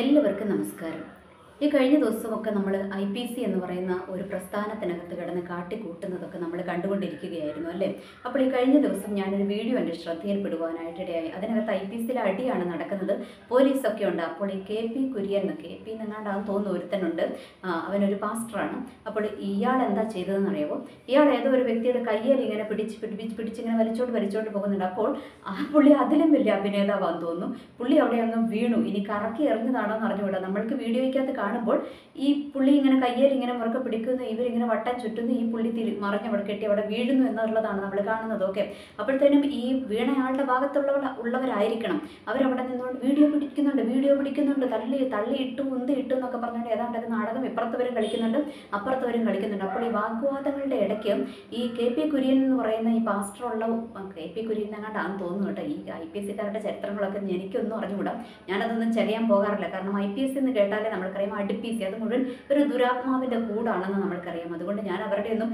എല്ലാവർക്കും നമസ്കാരം. ഈ കഴിഞ്ഞ ദിവസമൊക്കെ നമ്മൾ IPC എന്ന് പറയുന്ന ഒരു പ്രസ്ഥാനത്തിനകത്ത് കിടന്ന് കാട്ടിക്കൂട്ടുന്നതൊക്കെ നമ്മൾ കണ്ടുകൊണ്ടിരിക്കുകയായിരുന്നു അല്ലേ. അപ്പോൾ ഈ കഴിഞ്ഞ ദിവസം ഞാനൊരു വീഡിയോ എൻ്റെ ശ്രദ്ധയിൽപ്പെടുവാനായിട്ടിടയായി. അതിനകത്ത് IPCയിലെ അടിയാണ് നടക്കുന്നത്, പോലീസൊക്കെ ഉണ്ട്. അപ്പോൾ ഈ KP കുര്യൻ KP എന്നെങ്ങാണ്ടാന്ന് തോന്നുന്നു ഒരുത്തനുണ്ട്, അവനൊരു പാസ്റ്ററാണ്. അപ്പോൾ ഇയാൾ എന്താ ചെയ്തതെന്ന് അറിയാമോ? ഇയാൾ ഏതോ ഒരു വ്യക്തിയുടെ കയ്യിൽ ഇങ്ങനെ പിടിച്ചിങ്ങനെ വലിച്ചോണ്ട് പോകുന്നുണ്ട്. അപ്പോൾ ആ പുള്ളി അതിലും വലിയ അഭിനേതാവാന്ന് തോന്നുന്നു. പുള്ളി അവിടെ അങ്ങ് വീണു. ഇനി കറക്കി എറിഞ്ഞതാണോ എന്ന് അറിഞ്ഞുകൂടാ. നമ്മൾക്ക് വീഡിയോയ്ക്കകത്ത് കാണുമ്പോൾ ഈ പുള്ളി ഇങ്ങനെ കയ്യിൽ ഇങ്ങനെ മുറുക്കെ പിടിക്കുന്നു, ഇവരിങ്ങനെ വട്ടം ചുറ്റുന്നു, ഈ പുള്ളി മറിഞ്ഞ് അവിടെ കെട്ടി അവിടെ വീഴുന്നു എന്നുള്ളതാണ് നമ്മൾ കാണുന്നത്. ഓക്കെ, അപ്പോഴത്തേനും ഈ വീണയാളുടെ ഉള്ളവരായിരിക്കണം അവരവിടെ നിന്നുകൊണ്ട് വീഡിയോ പിടിക്കുന്നുണ്ട്, തള്ളി ഇട്ടു ഉന്തി ഇട്ടു എന്നൊക്കെ പറഞ്ഞുകൊണ്ട് ഏതാണ്ടൊക്കെ നാടകം ഇപ്പുറത്തവരും കളിക്കുന്നുണ്ട് അപ്പുറത്തവരും കളിക്കുന്നുണ്ട്. അപ്പോൾ ഈ വാഗ്വാദങ്ങളുടെ ഇടയ്ക്ക് ഈ KP കുര്യൻ എന്ന് പറയുന്ന ഈ പാസ്റ്ററുള്ള KP കുര്യൻ എങ്ങാണ്ടാന്ന് തോന്നുന്നു കേട്ടോ. ഈ IPCക്കാരുടെ ചരിത്രങ്ങളൊക്കെ എനിക്കൊന്നും അറിഞ്ഞുകൂടാ, ഞാനതൊന്നും ചെയ്യാൻ പോകാറില്ല. കാരണം IPC എന്ന് കേട്ടാലേ നമ്മൾക്കറിയാം അടുപ്പിസി അത് മുഴുവൻ ഒരു ദുരാത്മാവിൻ്റെ കൂടാണെന്ന് നമ്മൾക്കറിയാം. അതുകൊണ്ട് ഞാൻ അവരുടെ ഒന്നും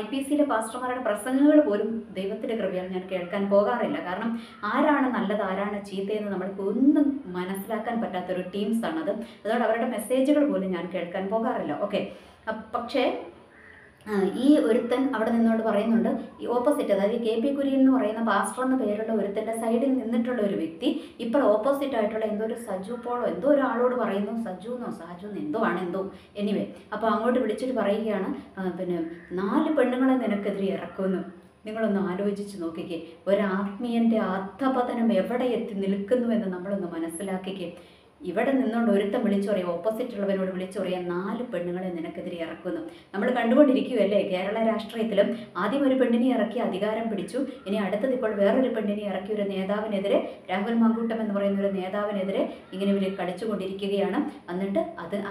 IPCയിലെ പാസ്റ്റർമാരുടെ പ്രസംഗങ്ങൾ പോലും ദൈവത്തിൻ്റെ കൃപയാൽ ഞാൻ കേൾക്കാൻ പോകാറില്ല. കാരണം ആരാണ് നല്ലത് ആരാണ് ചീത്തയെന്ന് നമ്മൾക്ക് ഒന്നും മനസ്സിലാക്കാൻ പറ്റാത്തൊരു ടീംസാണത്. അതുകൊണ്ട് അവരുടെ മെസ്സേജുകൾ പോലും ഞാൻ കേൾക്കാൻ പോകാറില്ല. ഓക്കെ, പക്ഷേ ഈ ഒരുത്തൻ അവിടെ നിന്നോട് പറയുന്നുണ്ട്, ഈ ഓപ്പോസിറ്റ്, അതായത് KP കുര്യൻ എന്ന് പറയുന്ന പാസ്റ്റർ എന്ന പേരുള്ള ഒരുത്തൻ്റെ സൈഡിൽ നിന്നിട്ടുള്ള ഒരു വ്യക്തി ഇപ്പോൾ ഓപ്പോസിറ്റ് ആയിട്ടുള്ള എന്തോ ഒരു സജു പോളോ എന്തോ ഒരാളോട് പറയുന്നു, സജുന്നോ സാജുന്നോ എന്തോ എനിവേ. അപ്പോൾ അങ്ങോട്ട് വിളിച്ചിട്ട് പറയുകയാണ്, പിന്നെ 4 പെണ്ണുങ്ങളെ നിനക്കെതിരെ ഇറക്കുമെന്ന്. നിങ്ങളൊന്ന് ആലോചിച്ച് നോക്കിക്കേ, ഒരാത്മീയൻ്റെ അധപതനം എവിടെ എത്തി നിൽക്കുന്നുവെന്ന് നമ്മളൊന്ന് മനസ്സിലാക്കിക്കേ. ഇവിടെ നിന്നുകൊണ്ട് ഒരുത്തം വിളിച്ചു പറയാം, ഓപ്പോസിറ്റുള്ളവനോട് വിളിച്ചു പറയാം 4 പെണ്ണുങ്ങളെ നിനക്കെതിരെ ഇറക്കുന്നു. നമ്മൾ കണ്ടുകൊണ്ടിരിക്കുകയല്ലേ കേരള രാഷ്ട്രീയത്തിലും. ആദ്യം ഒരു പെണ്ണിനെ ഇറക്കി അധികാരം പിടിച്ചു, ഇനി അടുത്തത് ഇപ്പോൾ വേറൊരു പെണ്ണിനെ ഇറക്കി ഒരു നേതാവിനെതിരെ, രാഹുൽ മാങ്കൂട്ടം എന്ന് പറയുന്ന ഒരു നേതാവിനെതിരെ ഇങ്ങനെ ഇവർ കളിച്ചുകൊണ്ടിരിക്കുകയാണ്. എന്നിട്ട്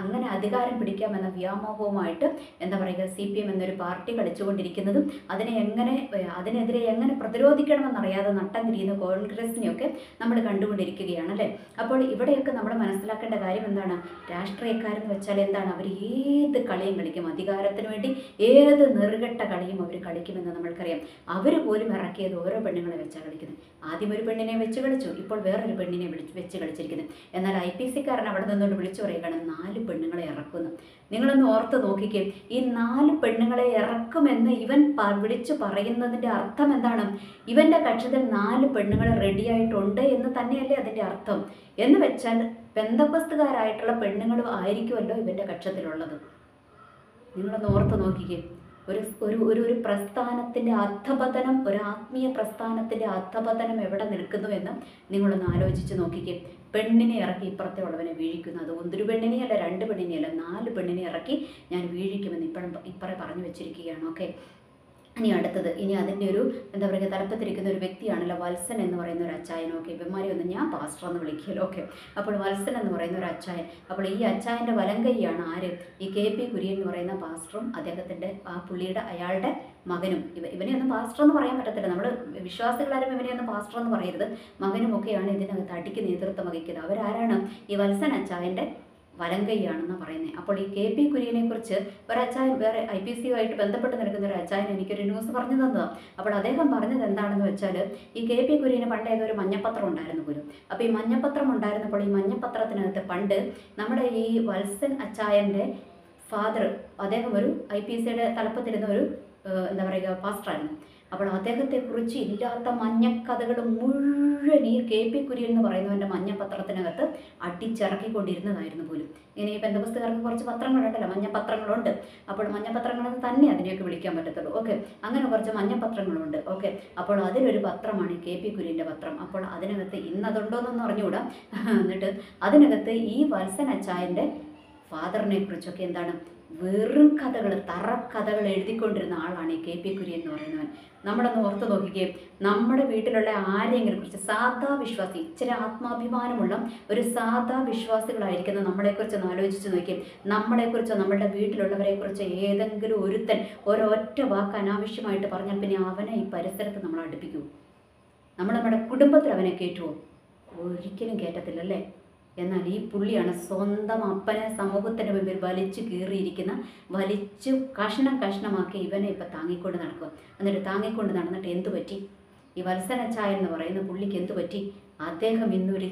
അങ്ങനെ അധികാരം പിടിക്കാമെന്ന വ്യാമോഹവുമായിട്ട് എന്താ പറയുക CPM എന്നൊരു പാർട്ടി കളിച്ചുകൊണ്ടിരിക്കുന്നതും അതിനെതിരെ എങ്ങനെ പ്രതിരോധിക്കണമെന്നറിയാതെ നട്ടം തിരിയുന്ന കോൺഗ്രസിനെയൊക്കെ നമ്മൾ കണ്ടുകൊണ്ടിരിക്കുകയാണല്ലേ. അപ്പോൾ ഇവിടെയൊക്കെ നമ്മൾ മനസ്സിലാക്കേണ്ട കാര്യം എന്താണ്? രാഷ്ട്രീയക്കാരെന്ന് വെച്ചാൽ എന്താണ്? അവർ ഏത് കളിയും കളിക്കും, അധികാരത്തിന് വേണ്ടി ഏത് നെറുകെട്ട കളിയും അവർ കളിക്കുമെന്ന് നമ്മൾക്കറിയാം. അവർ പോലും ഇറക്കിയത് ഓരോ പെണ്ണുങ്ങളെ വെച്ചാണ് കളിക്കുന്നത്. ആദ്യം ഒരു പെണ്ണിനെ വെച്ച് കളിച്ചു, ഇപ്പോൾ വേറൊരു പെണ്ണിനെ വെച്ച് കളിച്ചിരിക്കുന്നത്. എന്നാൽ IPCക്കാരൻ അവിടെ നിന്നുകൊണ്ട് വിളിച്ചു പറയുകയാണ് 4 പെണ്ണുങ്ങളെ ഇറക്കുന്നു. നിങ്ങളൊന്ന് ഓർത്ത് നോക്കിക്കേ, ഈ 4 പെണ്ണുങ്ങളെ ഇറക്കുമെന്ന് ഇവൻ വിളിച്ചു പറയുന്നതിൻ്റെ അർത്ഥം എന്താണ്? ഇവൻ്റെ കക്ഷത്തിൽ 4 പെണ്ണുങ്ങൾ റെഡിയായിട്ടുണ്ട് എന്ന് തന്നെയല്ലേ അതിൻ്റെ അർത്ഥം. എന്ന് വെച്ചാൽ പെന്തക്കോസ്തുകാരായിട്ടുള്ള പെണ്ണുങ്ങളും ആയിരിക്കുമല്ലോ ഇവൻ്റെ കക്ഷത്തിലുള്ളത്. നിങ്ങളൊന്ന് ഓർത്ത് നോക്കിക്കേ, ഒരു പ്രസ്ഥാനത്തിൻ്റെ അധപതനം, ഒരു ആത്മീയ പ്രസ്ഥാനത്തിൻ്റെ അധപതനം എവിടെ നിൽക്കുന്നു എന്ന് നിങ്ങളൊന്ന് ആലോചിച്ച് നോക്കിക്കേ. പെണ്ണിനെ ഇറക്കി ഇപ്പുറത്തെ ഉള്ളവനെ വീഴിക്കുന്നു. അത് 1 പെണ്ണിനെയല്ല 2 പെണ്ണിനെയല്ല 4 പെണ്ണിനെ ഇറക്കി ഞാൻ വീഴിക്കുമെന്ന് ഇപ്പറേ പറഞ്ഞു വെച്ചിരിക്കുകയാണ്. ഓക്കെ, ഇനി അടുത്തത്, ഇനി അതിൻ്റെ ഒരു എന്താ പറയുക തലപ്പത്തിരിക്കുന്ന ഒരു വ്യക്തിയാണല്ലോ വത്സൻ എന്ന് പറയുന്ന ഒരു അച്ചായൻ. ഓക്കെ, ഇവന്മാരെ ഒന്ന് ഞാൻ പാസ്റ്റർ എന്ന് വിളിക്കുമല്ലോ. ഓക്കെ, അപ്പോൾ വത്സൻ എന്ന് പറയുന്ന ഒരു അച്ചായൻ. അപ്പോൾ ഈ അച്ചായൻ്റെ വലങ്കൈയാണ് ആര്? ഈ KP കുര്യൻ എന്ന് പറയുന്ന പാസ്റ്ററും അദ്ദേഹത്തിൻ്റെ അയാളുടെ മകനും. ഇവനെയൊന്നും പാസ്റ്റർ എന്ന് പറയാൻ പറ്റത്തില്ല, നമ്മൾ വിശ്വാസികളാരും ഇവനെയൊന്നും പാസ്റ്റർ എന്ന് പറയരുത്. മകനുമൊക്കെയാണ് ഇതിനകത്ത് അടിക്ക് നേതൃത്വം വഹിക്കുന്നത്. അവരാരാണ്? ഈ വത്സൻ അച്ചായൻ്റെ വലങ്കൈയാണെന്ന് പറയുന്നത്. അപ്പോൾ ഈ KP കുര്യനെ കുറിച്ച് ഒരു അച്ചായൻ, വേറെ IPCയുമായിട്ട് ബന്ധപ്പെട്ട് നിൽക്കുന്ന ഒരു അച്ചായൻ എനിക്കൊരു ന്യൂസ് പറഞ്ഞു തന്നതാണ്. അപ്പോൾ അദ്ദേഹം പറഞ്ഞത് എന്താണെന്ന് വെച്ചാൽ, ഈ KP കുര്യന് പണ്ട് ഏതൊരു മഞ്ഞപ്പത്രം ഉണ്ടായിരുന്നു പോലും. അപ്പോൾ ഈ മഞ്ഞപ്പത്രം ഉണ്ടായിരുന്നപ്പോൾ ഈ മഞ്ഞപ്പത്രത്തിനകത്ത് പണ്ട് നമ്മുടെ ഈ വത്സൻ അച്ചായൻ്റെ ഫാദർ, അദ്ദേഹം ഒരു IPCയുടെ തലപ്പത്തിരുന്ന ഒരു എന്താ പറയുക പാസ്റ്ററായിരുന്നു. അപ്പോൾ അദ്ദേഹത്തെക്കുറിച്ച് ഇല്ലാത്ത മഞ്ഞക്കഥകൾ മുഴുവൻ ഈ KP കുര്യൻ എന്ന് പറയുന്നവൻ്റെ മഞ്ഞപത്രത്തിനകത്ത് അടിച്ചിറക്കിക്കൊണ്ടിരുന്നതായിരുന്നു പോലും. ഇങ്ങനെ ഈ പെന്തക്കോസ്തുകാർക്ക് കുറച്ച് പത്രങ്ങളുണ്ടല്ലോ, മഞ്ഞപത്രങ്ങളുണ്ട്. അപ്പോൾ മഞ്ഞപത്രങ്ങളെന്ന് തന്നെ അതിനെയൊക്കെ വിളിക്കാൻ പറ്റത്തുള്ളൂ. ഓക്കെ, അങ്ങനെ കുറച്ച് മഞ്ഞപത്രങ്ങളുണ്ട്. ഓക്കെ, അപ്പോൾ അതിലൊരു പത്രമാണ് KP കുര്യൻ്റെ പത്രം. അപ്പോൾ അതിനകത്ത് ഇന്നതുണ്ടോയെന്നൊന്നും അറിഞ്ഞുകൂടാ. എന്നിട്ട് അതിനകത്ത് ഈ വത്സൻ അച്ചായൻ്റെ ഫാദറിനെ കുറിച്ചൊക്കെ എന്താണ് വെറും കഥകൾ, തറക്കഥകൾ എഴുതിക്കൊണ്ടിരുന്ന ആളാണ് ഈ KP കുര്യൻ എന്ന് പറയുന്നവൻ. നമ്മളൊന്ന് ഓർത്ത് നോക്കിക്കേ, നമ്മുടെ വീട്ടിലുള്ള ആരെങ്കിലും കുറിച്ച് സാധാ വിശ്വാസി, ഇച്ചിരി ആത്മാഭിമാനമുള്ള ഒരു സാധാ വിശ്വാസികളായിരിക്കുന്ന നമ്മളെക്കുറിച്ച് ഒന്ന് ആലോചിച്ച് നോക്കിയേ. നമ്മളെക്കുറിച്ചോ നമ്മളുടെ വീട്ടിലുള്ളവരെക്കുറിച്ചോ ഏതെങ്കിലും ഒരുത്തൻ ഒരൊറ്റ വാക്ക് അനാവശ്യമായിട്ട് പറഞ്ഞാൽ പിന്നെ അവനെ ഈ പരിസരത്ത് നമ്മൾ അടുപ്പിക്കൂ? നമ്മുടെ കുടുംബത്തിൽ അവനെ കയറ്റുമോ? ഒരിക്കലും കയറ്റത്തില്ലല്ലേ. എന്നാൽ ഈ പുള്ളിയാണ് സ്വന്തം അപ്പനെ സമൂഹത്തിന് മുമ്പിൽ വലിച്ചു വലിച്ചു കഷ്ണമാക്കി ഇവനെ ഇപ്പം താങ്ങിക്കൊണ്ട് നടക്കുക. എന്നിട്ട് താങ്ങിക്കൊണ്ട് നടന്നിട്ട് എന്തു പറ്റി? ഈ വത്സൻ അച്ചായൻ എന്ന് പറയുന്ന പുള്ളിക്ക് എന്തു പറ്റി? അദ്ദേഹം ഇന്നൊരു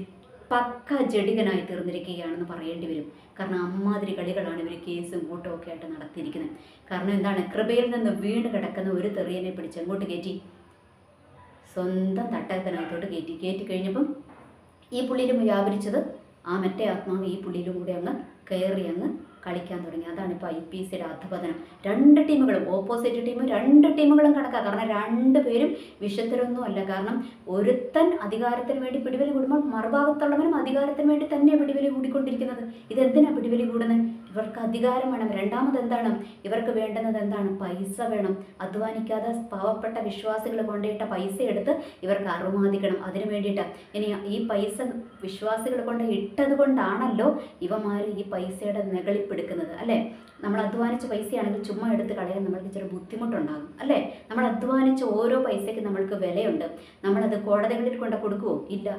പക്ക ജഡികനായി തീർന്നിരിക്കുകയാണെന്ന് പറയേണ്ടി വരും. കാരണം അമ്മാതിരി കളികളാണ് ഇവർ കേസും കൂട്ടും ഒക്കെ ആയിട്ട് നടത്തിയിരിക്കുന്നത്. കാരണം എന്താണ്, കൃപയിൽ നിന്ന് വീണ് കിടക്കുന്ന ഒരു തെറിയനെ പിടിച്ച് എങ്ങോട്ട് കയറ്റി, സ്വന്തം തട്ടകത്തിനകത്തോട്ട് കയറ്റി കഴിഞ്ഞപ്പം ഈ പുള്ളിയിലും വ്യാപരിച്ചത് ആ മറ്റേ ആത്മാവ് ഈ പുള്ളിയിലും കൂടെ അങ്ങ് കയറി അങ്ങ് കളിക്കാൻ തുടങ്ങി. അതാണ് ഇപ്പോൾ IPCയുടെ അധപതനം. രണ്ട് ടീമുകളും, ഓപ്പോസിറ്റ് ടീമും രണ്ട് ടീമുകളും കണക്കാണ്. കാരണം രണ്ടുപേരും വിശുദ്ധരൊന്നും അല്ല. കാരണം ഒരുത്തൻ അധികാരത്തിന് വേണ്ടി പിടിവലി കൂടുമ്പോൾ മറുഭാഗത്തുള്ളവനും അധികാരത്തിന് വേണ്ടി തന്നെ പിടിവലി കൂടിക്കൊണ്ടിരിക്കുന്നത്. ഇതെന്തിനാണ് പിടിവലി കൂടുന്നത്? ഇവർക്ക് അധികാരം വേണം. രണ്ടാമത് എന്താണ് ഇവർക്ക് വേണ്ടുന്നത്? എന്താണ്? പൈസ വേണം. അധ്വാനിക്കാതെ പാവപ്പെട്ട വിശ്വാസികൾ കൊണ്ടിട്ട പൈസ എടുത്ത് ഇവർക്ക് അറുമാദിക്കണം. അതിനു വേണ്ടിയിട്ട് ഇനി ഈ പൈസ വിശ്വാസികൾ കൊണ്ട് ഇട്ടത് കൊണ്ടാണല്ലോ ഇവന്മാർ ഈ പൈസയുടെ നെകളിപ്പെടുക്കുന്നത് അല്ലേ? നമ്മൾ അധ്വാനിച്ച പൈസയാണെങ്കിൽ ചുമ്മാ എടുത്ത് കളയാൻ നമ്മൾക്ക് ഇച്ചിരി ബുദ്ധിമുട്ടുണ്ടാകും അല്ലേ? നമ്മൾ അധ്വാനിച്ച ഓരോ പൈസയ്ക്ക് നമ്മൾക്ക് വിലയുണ്ട്. നമ്മളത് കോടതികളിൽ കൊണ്ട് കൊടുക്കുമോ? ഇല്ല.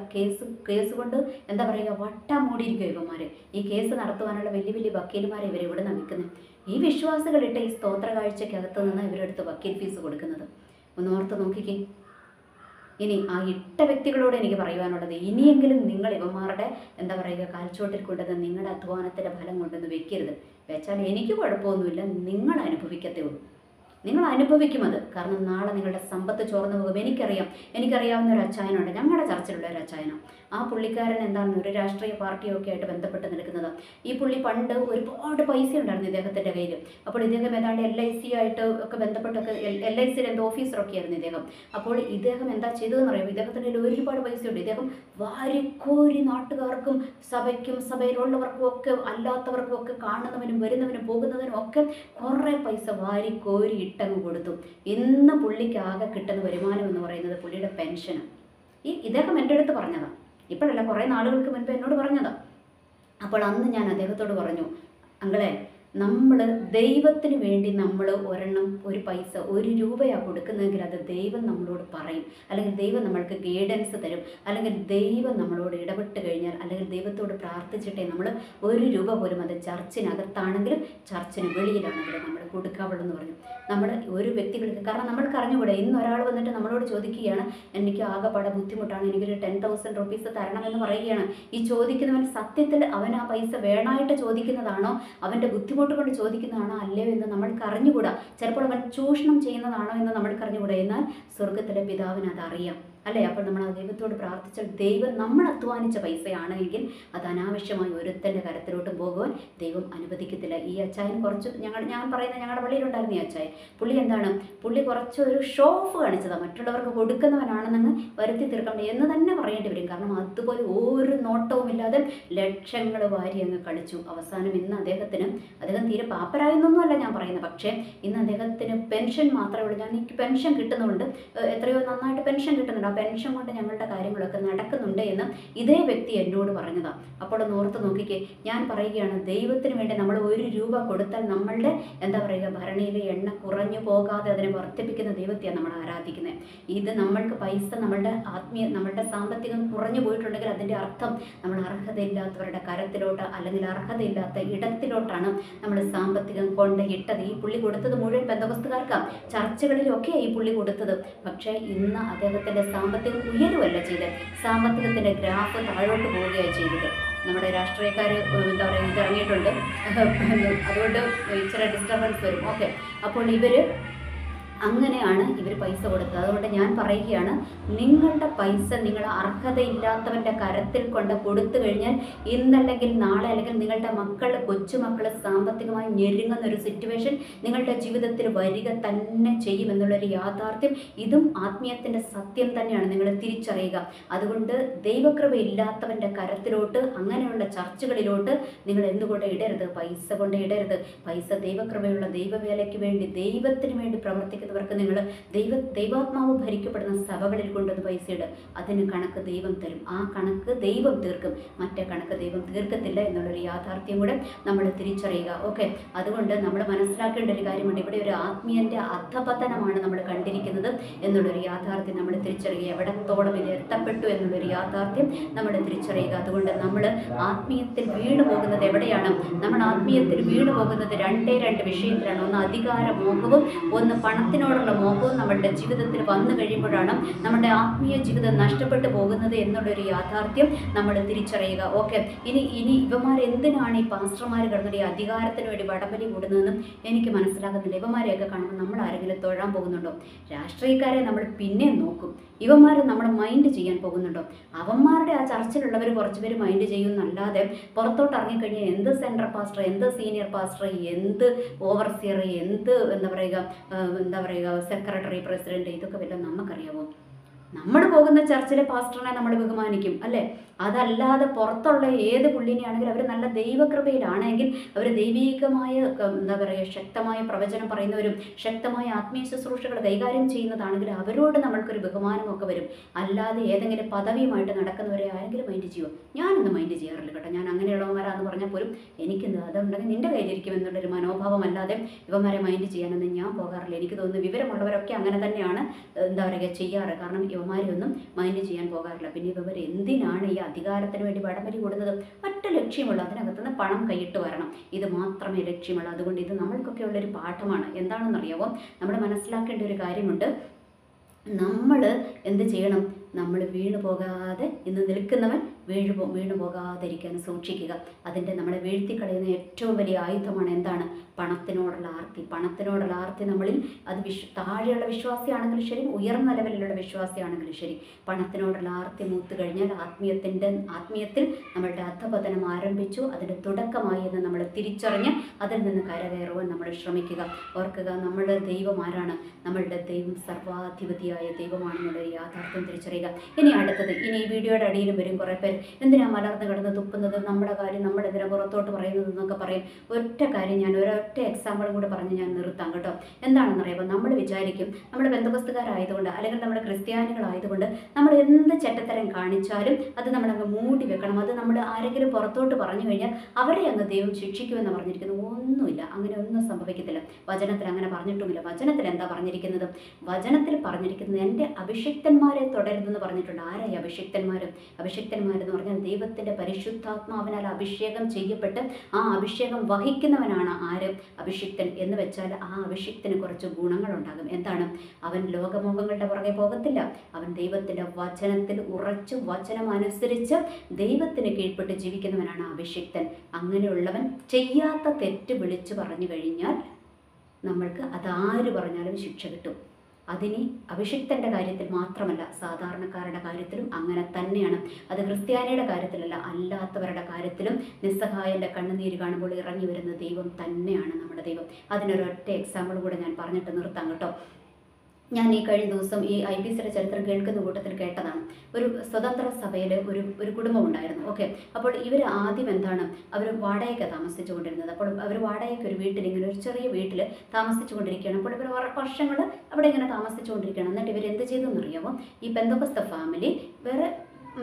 കേസ് കൊണ്ട് എന്താ പറയുക, വട്ടം മൂടിയിരിക്കും ഇവന്മാർ. ഈ കേസ് നടത്തുവാനുള്ള വലിയ വലിയ വക്കീലുമാരെ ഇവർ എവിടെ നിന്നാണ് വിൽക്കുന്നത്? ഈ വിശ്വാസികളിട്ട് ഈ സ്തോത്ര കാഴ്ചയ്ക്കകത്ത് നിന്ന് ഇവരെടുത്ത് വക്കീൽ ഫീസ് കൊടുക്കുന്നത്. ഒന്ന് ഓർത്ത് നോക്കിക്കേ. ഇനി ആ ഇട്ട വ്യക്തികളോട് എനിക്ക് പറയുവാനുള്ളത്, ഇനിയെങ്കിലും നിങ്ങൾ ഇവന്മാരുടെ എന്താ പറയുക കാൽച്ചോട്ടിൽ കൊണ്ടുവന്ന് നിങ്ങളുടെ അധ്വാനത്തിൻ്റെ ഫലം കൊണ്ടുവന്ന് വെക്കരുത്. വെച്ചാൽ എനിക്ക് കുഴപ്പമൊന്നുമില്ല, നിങ്ങൾ അനുഭവിക്കത്തേ ഉള്ളൂ. നിങ്ങൾ അനുഭവിക്കും അത്. കാരണം നാളെ നിങ്ങളുടെ സമ്പത്ത് ചോർന്നു പോകും. എനിക്കറിയാവുന്ന ഒരു അച്ചായനുണ്ട്, ഞങ്ങളുടെ ചർച്ചിലുള്ള ഒരു അച്ചായനം. ആ പുള്ളിക്കാരൻ എന്താണെന്ന് ഒരു രാഷ്ട്രീയ പാർട്ടിയൊക്കെ ആയിട്ട് ബന്ധപ്പെട്ട് നിൽക്കുന്നത്. ഈ പുള്ളി പണ്ട് ഒരുപാട് പൈസ ഉണ്ടായിരുന്നു ഇദ്ദേഹത്തിൻ്റെ കയ്യിൽ. അപ്പോൾ ഇദ്ദേഹം ഏതാണ്ട് LIC ആയിട്ട് ഒക്കെ ബന്ധപ്പെട്ടൊക്കെ LICയുടെ എന്തോ ഓഫീസറൊക്കെ ആയിരുന്നു ഇദ്ദേഹം. അപ്പോൾ ഇദ്ദേഹം എന്താ ചെയ്തതെന്ന് പറയുമ്പോൾ ഇദ്ദേഹത്തിൻ്റെ കയ്യിൽ ഒരുപാട് പൈസയുണ്ട്. ഇദ്ദേഹം വാരിക്കോരി നാട്ടുകാർക്കും സഭയ്ക്കും സഭയിലുള്ളവർക്കും ഒക്കെ അല്ലാത്തവർക്കും ഒക്കെ കാണുന്നവനും വരുന്നവനും പോകുന്നതിനും ഒക്കെ കുറേ പൈസ വാരിക്കോരി ഇട്ടങ്ങ് കൊടുത്തു. ഇന്ന് പുള്ളിക്ക് ആകെ കിട്ടുന്ന വരുമാനം എന്ന് പറയുന്നത് പുള്ളിയുടെ പെൻഷനാണ്. ഇദ്ദേഹം എൻ്റെ അടുത്ത് പറഞ്ഞതാണ്, ഇപ്പോഴല്ല, കുറേ നാളുകൾക്ക് മുൻപ് എന്നോട് പറഞ്ഞതാണ്. അപ്പോൾ അന്ന് ഞാൻ അദ്ദേഹത്തോട് പറഞ്ഞു, അങ്ങളെ, നമ്മൾ ദൈവത്തിന് വേണ്ടി നമ്മൾ ഒരു പൈസ 1 രൂപയാണ് കൊടുക്കുന്നതെങ്കിൽ അത് ദൈവം നമ്മളോട് പറയും, അല്ലെങ്കിൽ ദൈവം നമ്മൾക്ക് ഗൈഡൻസ് തരും, അല്ലെങ്കിൽ ദൈവം നമ്മളോട് ഇടപെട്ട് കഴിഞ്ഞാൽ, അല്ലെങ്കിൽ ദൈവത്തോട് പ്രാർത്ഥിച്ചിട്ടേ നമ്മൾ 1 രൂപ പോലും, അത് ചർച്ചിനകത്താണെങ്കിലും ചർച്ചിന് വെളിയിലാണെങ്കിലും നമ്മൾ കൊടുക്കാവുള്ളൂ എന്ന് പറഞ്ഞു. നമ്മൾ ഒരു വ്യക്തികൾക്ക്, കാരണം നമ്മൾക്ക് അറിഞ്ഞുകൂടെ, ഇന്ന് ഒരാൾ വന്നിട്ട് നമ്മളോട് ചോദിക്കുകയാണ്, എനിക്ക് ആകെപ്പാടെ ബുദ്ധിമുട്ടാണ്, എനിക്കൊരു 10,000 റുപ്പീസ് തരണമെന്ന് പറയുകയാണ്. ഈ ചോദിക്കുന്നവൻ സത്യത്തിൽ അവൻ ആ പൈസ വേണമായിട്ട് ചോദിക്കുന്നതാണോ, അവൻ്റെ ബുദ്ധിമുട്ട് കൊണ്ട് ചോദിക്കുന്നതാണോ അല്ലയോ എന്ന് നമ്മൾക്ക് അറിഞ്ഞുകൂടാ. ചിലപ്പോൾ അവൻ ചൂഷണം ചെയ്യുന്നതാണോ എന്ന് നമ്മൾക്ക് അറിഞ്ഞുകൂടാ. എന്നാൽ സ്വർഗത്തിലെ പിതാവിന് അതറിയാം അല്ലേ? അപ്പോൾ നമ്മൾ ആ ദൈവത്തോട് പ്രാർത്ഥിച്ചാൽ ദൈവം നമ്മൾ അധ്വാനിച്ച പൈസയാണെങ്കിൽ അത് അനാവശ്യമായി ഒരുത്തൻ്റെ കരത്തിലോട്ട് പോകുവാൻ ദൈവം അനുവദിക്കത്തില്ല. ഈ അച്ചായൻ കുറച്ച് ഞാൻ പറയുന്ന ഞങ്ങളുടെ പള്ളിയിലുണ്ടായിരുന്ന ഈ അച്ചായൻ, പുള്ളി കുറച്ചൊരു ഷോ ഓഫ് കാണിച്ചതാണ്. മറ്റുള്ളവർക്ക് കൊടുക്കുന്നവനാണെന്ന് വരുത്തി തീർക്കണം എന്ന് തന്നെ പറയേണ്ടി വരും. കാരണം അതുപോലെ ഒരു നോട്ടവുമില്ലാതെ ലക്ഷങ്ങൾ വാരി അങ്ങ് കളിച്ചു. അവസാനം ഇന്ന് അദ്ദേഹം തീരെ പാപ്പരായെന്നൊന്നുമല്ല ഞാൻ പറയുന്നത്. പക്ഷേ ഇന്ന് അദ്ദേഹത്തിന് പെൻഷൻ മാത്രമേ ഉള്ളൂ. എനിക്ക് പെൻഷൻ കിട്ടുന്നുണ്ട്, എത്രയോ നന്നായിട്ട് പെൻഷൻ കിട്ടുന്നുണ്ട്. പെൻഷൻ കൊണ്ട് ഞങ്ങളുടെ കാര്യങ്ങളൊക്കെ നടക്കുന്നുണ്ട് എന്ന് ഇതേ വ്യക്തി എന്നോട് പറഞ്ഞതാണ്. അപ്പോൾ ഒന്ന് ഓർത്ത് നോക്കിക്കേ. ഞാൻ പറയുകയാണ്, ദൈവത്തിന് വേണ്ടി നമ്മൾ 1 രൂപ കൊടുത്താൽ നമ്മളുടെ എന്താ പറയുക ഭരണിയിലെ എണ്ണ കുറഞ്ഞു പോകാതെ അതിനെ വർദ്ധിപ്പിക്കുന്ന ദൈവത്തെയാണ് നമ്മൾ ആരാധിക്കുന്നത്. ഇത് നമ്മൾക്ക് പൈസ നമ്മളുടെ സാമ്പത്തികം കുറഞ്ഞു പോയിട്ടുണ്ടെങ്കിൽ അതിൻ്റെ അർത്ഥം നമ്മൾ അർഹതയില്ലാത്തവരുടെ കരത്തിലോട്ട്, അല്ലെങ്കിൽ അർഹതയില്ലാത്ത ഇടത്തിലോട്ടാണ് നമ്മൾ സാമ്പത്തികം കൊണ്ട് ഇട്ടത്. ഈ പുള്ളി കൊടുത്തത് മുഴുവൻ പെന്തക്കോസ്തുകാർക്കാണ്, ചർച്ചകളിലൊക്കെ ഈ പുള്ളി കൊടുത്തത്. പക്ഷേ ഇന്ന് അദ്ദേഹത്തിൻ്റെ സാമ്പത്തികം ഉയരുവല്ല ചെയ്തത്, സാമ്പത്തികത്തിൻ്റെ ഗ്രാഫ് താഴോട്ട് പോവുകയാണ് ചെയ്തത്. നമ്മുടെ രാഷ്ട്രീയക്കാർ എന്താ പറയുക ഇറങ്ങിയിട്ടുണ്ട്, അതുകൊണ്ട് ഇച്ചിരി ഡിസ്റ്റർബൻസ് വരും. ഓക്കെ, അപ്പോൾ അങ്ങനെയാണ് ഇവർ പൈസ കൊടുത്തത്. അതുകൊണ്ട് ഞാൻ പറയുകയാണ്, നിങ്ങളുടെ പൈസ നിങ്ങൾ അർഹതയില്ലാത്തവൻ്റെ കരത്തിൽ കൊണ്ട് കൊടുത്തു കഴിഞ്ഞാൽ ഇന്നല്ലെങ്കിൽ നാളെ, അല്ലെങ്കിൽ നിങ്ങളുടെ കൊച്ചുമക്കൾ സാമ്പത്തികമായി ഞെരുങ്ങുന്ന ഒരു സിറ്റുവേഷൻ നിങ്ങളുടെ ജീവിതത്തിൽ വരിക തന്നെ ചെയ്യുമെന്നുള്ളൊരു യാഥാർത്ഥ്യം, ഇതും ആത്മീയത്തിൻ്റെ സത്യം തന്നെയാണ്. നിങ്ങൾ തിരിച്ചറിയുക. അതുകൊണ്ട് ദൈവകൃപയില്ലാത്തവൻ്റെ കരത്തിലോട്ട്, അങ്ങനെയുള്ള ചർച്ചകളിലോട്ട് നിങ്ങൾ എന്തുകൊണ്ട് ഇടരുത്, പൈസ കൊണ്ട് ഇടരുത്. പൈസ ദൈവകൃപയുള്ള ദൈവവേലയ്ക്ക് വേണ്ടി, ദൈവത്തിന് വേണ്ടി പ്രവർത്തിക്കുന്നവർക്ക് നിങ്ങൾ ദൈവാത്മാവ് ഭരിക്കപ്പെടുന്ന സഭകളിൽ കൊണ്ടുവന്ന് പൈസ ഇടുക. അതിന് കണക്ക് ദൈവം തരും. ആ കണക്ക് ദൈവം തീർക്കും, മറ്റേ കണക്ക് ദൈവം തീർക്കത്തില്ല എന്നുള്ളൊരു യാഥാർത്ഥ്യം കൂടെ നമ്മൾ തിരിച്ചറിയുക. ഓക്കെ, അതുകൊണ്ട് നമ്മൾ മനസ്സിലാക്കേണ്ട ഒരു കാര്യമുണ്ട്. ഇവിടെ ഒരു ആത്മീയൻ്റെ അധപതനമാണ് നമ്മൾ കണ്ടിരിക്കുന്നത് എന്നുള്ളൊരു യാഥാർത്ഥ്യം നമ്മൾ തിരിച്ചറിയുക. എവിടത്തോളം ഇത് എത്തപ്പെട്ടു എന്നുള്ളൊരു യാഥാർത്ഥ്യം നമ്മൾ തിരിച്ചറിയുക. അതുകൊണ്ട് നമ്മൾ ആത്മീയത്തിൽ വീണു പോകുന്നത് എവിടെയാണ്? നമ്മൾ ആത്മീയത്തിൽ വീണു പോകുന്നത് 2 വിഷയത്തിലാണ്. ഒന്ന് അധികാരമോഹവും, ഒന്ന് പണത്തിന് പണത്തിനോടുള്ള മോഹവും നമ്മളുടെ ജീവിതത്തിൽ വന്നു കഴിയുമ്പോഴാണ് നമ്മുടെ ആത്മീയ ജീവിതം നഷ്ടപ്പെട്ടു പോകുന്നത് എന്നുള്ളൊരു യാഥാർത്ഥ്യം നമ്മൾ തിരിച്ചറിയുക. ഓക്കെ, ഇനി ഇവന്മാർ എന്തിനാണ് ഈ പാസ്റ്റർമാർ കിടന്നിട്ട് ഈ അധികാരത്തിന് വേണ്ടി വടംവലി കൂടുന്നതെന്നും എനിക്ക് മനസ്സിലാകുന്നില്ല. ഇവന്മാരെയൊക്കെ കാണുമ്പോൾ നമ്മൾ ആരെങ്കിലും തൊഴാൻ പോകുന്നുണ്ടോ? രാഷ്ട്രീയക്കാരെ നമ്മൾ പിന്നെ നോക്കും, ഇവന്മാരെ നമ്മൾ മൈൻഡ് ചെയ്യാൻ പോകുന്നുണ്ടോ? അവന്മാരുടെ ആ ചർച്ചിലുള്ളവർ കുറച്ച് പേര് മൈൻഡ് ചെയ്യുന്നല്ലാതെ പുറത്തോട്ട് ഇറങ്ങിക്കഴിഞ്ഞാൽ എന്ത് സെൻട്രൽ പാസ്റ്റർ, എന്ത് സീനിയർ പാസ്റ്റർ, എന്ത് ഓവർസിയർ, എന്ത് എന്താ പറയുക സെക്രട്ടറി, പ്രസിഡന്റ്, ഇതൊക്കെ വല്ലതും നമുക്കറിയാമോ? നമ്മൾ പോകുന്ന ചർച്ചിലെ പാസ്റ്ററിനെ നമ്മൾ ബഹുമാനിക്കും അല്ലേ? അതല്ലാതെ പുറത്തുള്ള ഏത് പുള്ളിനെയാണെങ്കിലും അവർ നല്ല ദൈവകൃപയിലാണെങ്കിൽ അവർ ദൈവീകമായ എന്താ പറയുക ശക്തമായ പ്രവചനം പറയുന്നവരും ശക്തമായ ആത്മീയ ശുശ്രൂഷകൾ കൈകാര്യം ചെയ്യുന്നതാണെങ്കിൽ അവരോട് നമ്മൾക്കൊരു ബഹുമാനമൊക്കെ വരും. അല്ലാതെ ഏതെങ്കിലും പദവിയുമായിട്ട് നടക്കുന്നവരെ ആരെങ്കിലും മൈൻഡ് ചെയ്യുമോ? ഞാനൊന്നും മൈൻഡ് ചെയ്യാറില്ല കേട്ടോ. ഞാൻ അങ്ങനെയുള്ളവന്മാരാന്ന് പറഞ്ഞാൽ പോലും എനിക്കെന്ത് അതുണ്ടെങ്കിൽ നിൻ്റെ കയ്യിലിരിക്കും എന്നുള്ളൊരു മനോഭാവം അല്ലാതെ ഇവന്മാരെ മൈൻഡ് ചെയ്യാനൊന്നും ഞാൻ പോകാറില്ല. എനിക്ക് തോന്നുന്നു വിവരമുള്ളവരൊക്കെ അങ്ങനെ തന്നെയാണ് എന്താ പറയുക ചെയ്യാറ്. കാരണം ഇവന്മാരെയൊന്നും മൈൻഡ് ചെയ്യാൻ പോകാറില്ല. പിന്നെ ഇവർ എന്തിനാണ് ഈ അധികാരത്തിന് വേണ്ടി വടംവലി കൂടുന്നത്? ഒറ്റ ലക്ഷ്യമുള്ളൂ, അതിനകത്തുനിന്ന് പണം കൈയിട്ട് വരണം. ഇത് മാത്രമേ ലക്ഷ്യമുള്ളൂ. അതുകൊണ്ട് ഇത് നമ്മൾക്കൊക്കെ ഉള്ളൊരു പാഠമാണ്. എന്താണെന്നറിയാമോ? നമ്മൾ മനസ്സിലാക്കേണ്ട ഒരു കാര്യമുണ്ട്. നമ്മൾ എന്ത് ചെയ്യണം? നമ്മൾ വീണു പോകാതെ, ഇന്ന് നിൽക്കുന്നവൻ വീണു പോകാതിരിക്കാൻ സൂക്ഷിക്കുക. അതിൻ്റെ നമ്മളെ വീഴ്ത്തിക്കളയുന്ന ഏറ്റവും വലിയ ആയുധമാണ് എന്താണ്? പണത്തിനോടുള്ള ആർത്തി. പണത്തിനോടുള്ള ആർത്തി നമ്മളിൽ അത് താഴെയുള്ള വിശ്വാസിയാണെങ്കിലും ശരി, ഉയർന്ന ലെവലിലുള്ള വിശ്വാസിയാണെങ്കിലും ശരി, പണത്തിനോടുള്ള ആർത്തി മൂത്ത് കഴിഞ്ഞാൽ ആത്മീയത്തിൽ നമ്മളുടെ അധപതനം ആരംഭിച്ചു. അതിൻ്റെ തുടക്കമായി എന്ന് നമ്മൾ തിരിച്ചറിഞ്ഞ് അതിൽ നിന്ന് കരകയറുവാൻ നമ്മൾ ശ്രമിക്കുക. ഓർക്കുക, നമ്മളുടെ ദൈവം ആരാണ്? നമ്മളുടെ ദൈവം സർവാധിപതിയായ ദൈവമാണെന്നുള്ള യാഥാർത്ഥ്യം തിരിച്ചറിയുക. ഇനി അടുത്തത്, ഇനി ഈ വീഡിയോയുടെ അടിയിലും വരും കുറേ പേര്, എന്തിനാ മലർന്ന് കിടന്ന് തുപ്പുന്നത്, നമ്മുടെ കാര്യം നമ്മളെന്തിനാ പുറത്തോട്ട് പറയുന്നത് എന്നൊക്കെ പറയും. ഒറ്റ കാര്യം ഞാൻ ഒരൊറ്റ എക്സാമ്പിളും കൂടെ പറഞ്ഞ് ഞാൻ നിർത്താം കേട്ടോ. എന്താണെന്നറിയാമോ? നമ്മൾ വിചാരിക്കും നമ്മൾ ബന്ധുപുസ്തകരായതുകൊണ്ട് അല്ലെങ്കിൽ നമ്മൾ ക്രിസ്ത്യാനികളായതുകൊണ്ട് നമ്മൾ എന്ത് ചെറ്റത്തരം കാണിച്ചാലും അത് നമ്മളങ്ങ് മൂടി വെക്കണം. അത് നമ്മൾ ആരെങ്കിലും പുറത്തോട്ട് പറഞ്ഞു കഴിഞ്ഞാൽ അവരെ അങ്ങ് ദൈവം ശിക്ഷിക്കുമെന്ന് പറഞ്ഞിരിക്കുന്നു. ഒന്നുമില്ല, അങ്ങനെ ഒന്നും സംഭവിക്കത്തില്ല. വചനത്തിൽ അങ്ങനെ പറഞ്ഞിട്ടുമില്ല. വചനത്തിൽ എന്താ പറഞ്ഞിരിക്കുന്നത്? വചനത്തിൽ പറഞ്ഞിരിക്കുന്നത് എൻ്റെ അഭിഷിക്തന്മാരെ തുടരുതെന്ന് പറഞ്ഞിട്ടുണ്ട്. ആരായി അഭിഷിക്തന്മാരെന്ന് പറഞ്ഞാൽ ദൈവത്തിൻ്റെ പരിശുദ്ധാത്മാവിനാൽ അഭിഷേകം ചെയ്യപ്പെട്ട് ആ അഭിഷേകം വഹിക്കുന്നവനാണ് ആര്? അഭിഷിക്തൻ. എന്ന് വെച്ചാൽ ആ അഭിഷിക്തന് കുറച്ച് ഗുണങ്ങളുണ്ടാകും. എന്താണ്? അവൻ ലോകമോഹങ്ങളുടെ പുറകെ പോകത്തില്ല. അവൻ ദൈവത്തിൻ്റെ വചനത്തിൽ ഉറച്ചു വചനം അനുസരിച്ച് ദൈവത്തിന് കീഴ്പ്പെട്ട് ജീവിക്കുന്നവനാണ് അഭിഷിക്തൻ. അങ്ങനെയുള്ളവൻ ചെയ്യാത്ത തെറ്റ് വിളിച്ചു പറഞ്ഞു കഴിഞ്ഞാൽ നമ്മൾക്ക് അതാര് പറഞ്ഞാലും ശിക്ഷ കിട്ടും. അതിനി അഭിഷിക്തൻ്റെ കാര്യത്തിൽ മാത്രമല്ല, സാധാരണക്കാരുടെ കാര്യത്തിലും അങ്ങനെ തന്നെയാണ്. അത് ക്രിസ്ത്യാനിയുടെ കാര്യത്തിലല്ല, അല്ലാത്തവരുടെ കാര്യത്തിലും നിസ്സഹായൻ്റെ കണ്ണുനീര് കാണുമ്പോൾ ഇറങ്ങി വരുന്ന ദൈവം തന്നെയാണ് നമ്മുടെ ദൈവം. അതിനൊരൊറ്റ എക്സാമ്പിൾ കൂടെ ഞാൻ പറഞ്ഞിട്ട് നിർത്താം കേട്ടോ. ഞാൻ ഈ കഴിഞ്ഞ ദിവസം ഈ IPCയുടെ ചരിത്രം കേൾക്കുന്ന കൂട്ടത്തിൽ കേട്ടതാണ്. ഒരു സ്വതന്ത്ര സഭയിൽ ഒരു കുടുംബം ഉണ്ടായിരുന്നു. ഓക്കെ, അപ്പോൾ ഇവർ ആദ്യം എന്താണ്, അവർ വാടകയ്ക്ക് താമസിച്ചു കൊണ്ടിരുന്നത്. അപ്പോൾ അവർ വാടകയ്ക്ക് ഒരു വീട്ടിൽ, ഇങ്ങനെ ഒരു ചെറിയ വീട്ടിൽ താമസിച്ചു കൊണ്ടിരിക്കുകയാണ്. അപ്പോൾ ഇവർ വർഷങ്ങൾ അവിടെ ഇങ്ങനെ താമസിച്ചു കൊണ്ടിരിക്കുകയാണ്. എന്നിട്ട് ഇവർ എന്ത് ചെയ്തെന്നറിയാമോ? ഈ പെന്തക്കോസ്ത ഫാമിലി വേറെ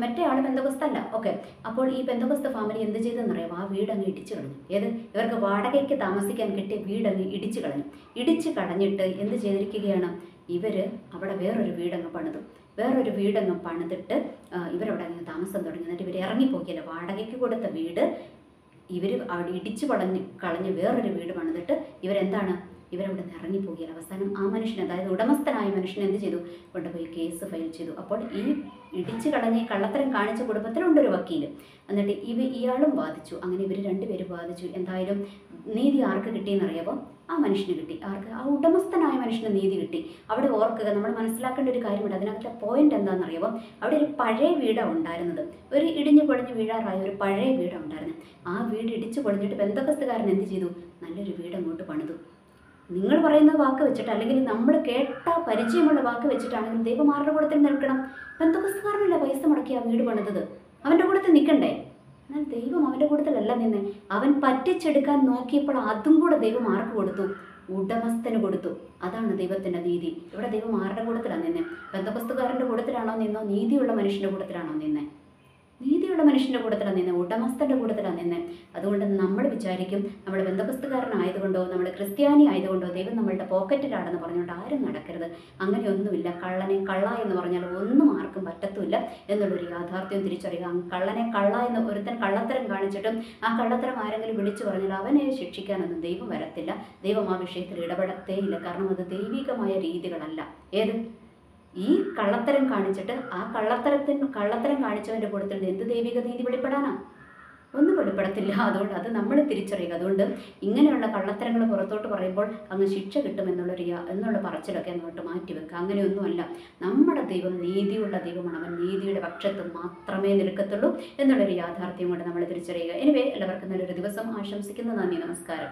മറ്റേ ആൾ പെന്തക്കോസ്തല്ല. ഓക്കെ, അപ്പോൾ ഈ പെന്തക്കോസ്ത ഫാമിലി എന്ത് ചെയ്തെന്നറിയാമോ? ആ വീടങ്ങ് ഇടിച്ചു കളഞ്ഞു. ഇവർക്ക് വാടകയ്ക്ക് താമസിക്കാൻ കിട്ടിയ വീടങ്ങ് ഇടിച്ചു കളഞ്ഞിട്ട് എന്ത് ചെയ്തിരിക്കുകയാണ്? ഇവർ അവിടെ വേറൊരു വീടങ്ങ് പണിതിട്ട് ഇവരവിടെ അങ്ങ് താമസം തുടങ്ങി. എന്നിട്ട് ഇവർ ഇറങ്ങിപ്പോക്കിയല്ല, വാടകയ്ക്ക് കൊടുത്ത വീട് ഇവർ അവിടെ ഇടിച്ചു കളഞ്ഞ് വേറൊരു വീട് പണിതിട്ട് ഇവരവിടെ നിന്ന് ഇറങ്ങിപ്പോകില്ല. അവസാനം ആ മനുഷ്യൻ, അതായത് ഉടമസ്ഥനായ മനുഷ്യൻ എന്ത് ചെയ്തു? കൊണ്ടുപോയി കേസ് ഫയൽ ചെയ്തു. അപ്പോൾ ഈ ഇടിച്ചു കളഞ്ഞ് കള്ളത്തരം കാണിച്ച കുടുംബത്തിലുണ്ടൊരു വക്കീൽ. എന്നിട്ട് ഇയാളും വാദിച്ചു. അങ്ങനെ ഇവർ രണ്ടുപേരും വാദിച്ചു. എന്തായാലും നീതി ആർക്ക് കിട്ടിയെന്നറിയാമോ? ആ മനുഷ്യന് കിട്ടി. ആർക്ക്? ആ ഉടമസ്ഥനായ മനുഷ്യന് നീതി കിട്ടി. അവിടെ ഓർക്കുക, നമ്മൾ മനസ്സിലാക്കേണ്ട ഒരു കാര്യമുണ്ട്. അതിനകത്തെ പോയിന്റ് എന്താണെന്നറിയാമോ? അവിടെ ഒരു പഴയ വീടാണ് ഉണ്ടായിരുന്നത്. ഒരു ഇടിഞ്ഞു പൊളിഞ്ഞ് വീഴാറായ ഒരു പഴയ വീടാണ് ഉണ്ടായിരുന്നത്. ആ വീട് ഇടിച്ചു പൊളിഞ്ഞിട്ട് പെന്തക്കോസ്തുകാരൻ എന്ത് ചെയ്തു? നല്ലൊരു വീട് അങ്ങോട്ട് പണിതു. നിങ്ങൾ പറയുന്ന വാക്ക് വെച്ചിട്ട്, അല്ലെങ്കിൽ നമ്മൾ കേട്ട പരിചയമുള്ള വാക്ക് വെച്ചിട്ടാണെങ്കിൽ ദൈവം ആരുടെ കൂടത്തിൽ നിൽക്കണം? പെന്തക്കോസ്തുകാരനല്ല പൈസ മുടക്കി ആ വീട് പണിതത്, അവൻ്റെ കൂടത്തിൽ നിൽക്കണ്ടേ? എന്നാൽ ദൈവം അവൻ്റെ കൂട്ടത്തിലല്ല നിന്ന്. അവൻ പറ്റിച്ചെടുക്കാൻ നോക്കിയപ്പോൾ അതും കൂടെ ദൈവം ആർക്ക് കൊടുത്തു? ഉടമസ്ഥന് കൊടുത്തു. അതാണ് ദൈവത്തിൻ്റെ നീതി. ഇവിടെ ദൈവം ആരുടെ കൂട്ടത്തിലാണ് നിന്നെ? പെന്തക്കോസ്തുകാരൻ്റെ കൂട്ടത്തിലാണോ നിന്നോ? നീതിയുള്ള മനുഷ്യൻ്റെ കൂട്ടത്തിലാണോ നിന്നെ? നീതിയുള്ള മനുഷ്യൻ്റെ കൂട്ടത്തിലാണ് നിന്നെ, ഉടമസ്ഥൻ്റെ കൂട്ടത്തിലാണ് നിന്നെ. അതുകൊണ്ട് നമ്മൾ വിചാരിക്കും നമ്മൾ ബന്ധുപുസ്തകാരനായതുകൊണ്ടോ നമ്മൾ ക്രിസ്ത്യാനി ആയതുകൊണ്ടോ ദൈവം നമ്മളുടെ പോക്കറ്റിലാണെന്ന് പറഞ്ഞുകൊണ്ട് ആരും നടക്കരുത്. അങ്ങനെയൊന്നുമില്ല. കള്ളനെ കള്ള എന്ന് പറഞ്ഞാൽ ഒന്നും ആർക്കും പറ്റത്തുമില്ല എന്നുള്ളൊരു യാഥാർത്ഥ്യം തിരിച്ചറിയുക. കള്ളനെ കള്ള എന്ന് ഒരുത്തൻ കള്ളത്തരം കാണിച്ചിട്ടും ആ കള്ളത്തരം ആരെങ്കിലും വിളിച്ചു പറഞ്ഞാൽ അവനെ ശിക്ഷിക്കാനൊന്നും ദൈവം വരത്തില്ല. ദൈവം ആ വിഷയത്തിൽ ഇടപെടത്തേയില്ല. കാരണം അത് ദൈവികമായ രീതികളല്ല. ഏത് ഈ കള്ളത്തരം കാണിച്ചിട്ട് ആ കള്ളത്തരം കാണിച്ചവൻ്റെ കൂട്ടത്തിൽ എന്ത് ദൈവിക നീതി വെളിപ്പെടാനാ? ഒന്നും വെളിപ്പെടത്തില്ല. അതുകൊണ്ട് അത് നമ്മൾ തിരിച്ചറിയുക. അതുകൊണ്ട് ഇങ്ങനെയുള്ള കള്ളത്തരങ്ങൾ പുറത്തോട്ട് പറയുമ്പോൾ അങ്ങ് ശിക്ഷ എന്നുള്ള പറച്ചിലൊക്കെ അങ്ങോട്ട് മാറ്റിവെക്കുക. അങ്ങനെയൊന്നുമല്ല. നമ്മുടെ ദൈവം നീതിയുള്ള ദൈവമാണ്. അവൻ നീതിയുടെ പക്ഷത്ത് മാത്രമേ നിൽക്കത്തുള്ളൂ എന്നുള്ളൊരു യാഥാർത്ഥ്യം കൊണ്ട് നമ്മൾ തിരിച്ചറിയുക. എനിവേ, എല്ലാവർക്കും നല്ലൊരു ദിവസം ആശംസിക്കുന്നു. നന്ദി, നമസ്കാരം.